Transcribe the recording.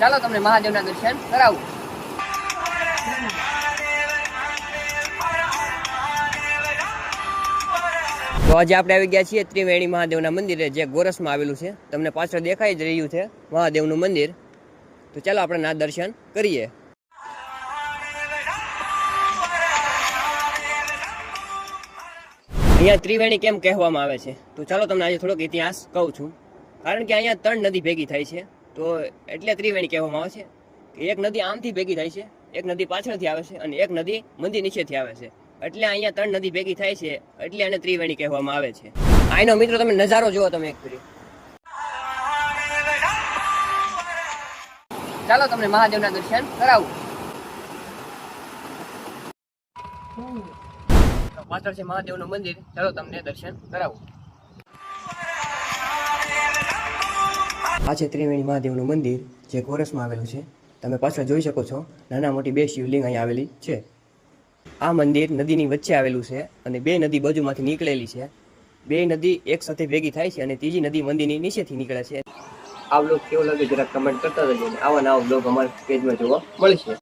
ચાલો તમને મહાદેવના દર્શન કરાવું. તો આજે આપણે આવી ગયા છીએ ત્રિવેણી મહાદેવના મંદિરે, જે ગોરસમાં આવેલું છે. તમને પાછળ દેખાઈ જ રહ્યું છે મહાદેવનું મંદિર. તો ચાલો આપણે ના દર્શન કરીએ. અહીંયા ત્રિવેણી કેમ કહેવામાં આવે છે, તો ચાલો તમને આજે થોડોક ઇતિહાસ કહું છું. કારણ કે અહીંયા 3 નદી ભેગી થાય છે, તો એટલે ત્રિવેણી કહેવામાં આવે છે. કે એક નદી આમથી ભેગી થાય છે, એક નદી પાછળથી આવે છે, અને એક નદી મંદિર નીચેથી આવે છે. એટલે અહીંયા 3 નદી ભેગી થાય છે, એટલે આને ત્રિવેણી કહેવામાં આવે છે. આનો મિત્રો તમે નજારો જુઓ તમે એક ફરી. ચાલો તમને મહાદેવના દર્શન કરાવું. પાછળ છે મહાદેવનું મંદિર, ચાલો તમને દર્શન કરાવું. આ છે ત્રિવેણી મહાદેવનું મંદિર, જે ગોરસમાં આવેલું છે. તમે પાછળ જોઈ શકો છો, નાના મોટી 2 શિવલિંગ અહીં આવેલી છે. આ મંદિર નદીની વચ્ચે આવેલું છે, અને 2 નદી બાજુમાંથી નીકળેલી છે. 2 નદી એક સાથે ભેગી થાય છે, અને ત્રીજી નદી મંદિરની નીચેથી નીકળે છે. આ બ્લોગ કેવો લાગે જરા કમેન્ટ કરતા રહેજો. આવા નવા બ્લોગ અમારા પેજમાં જોવા મળશે.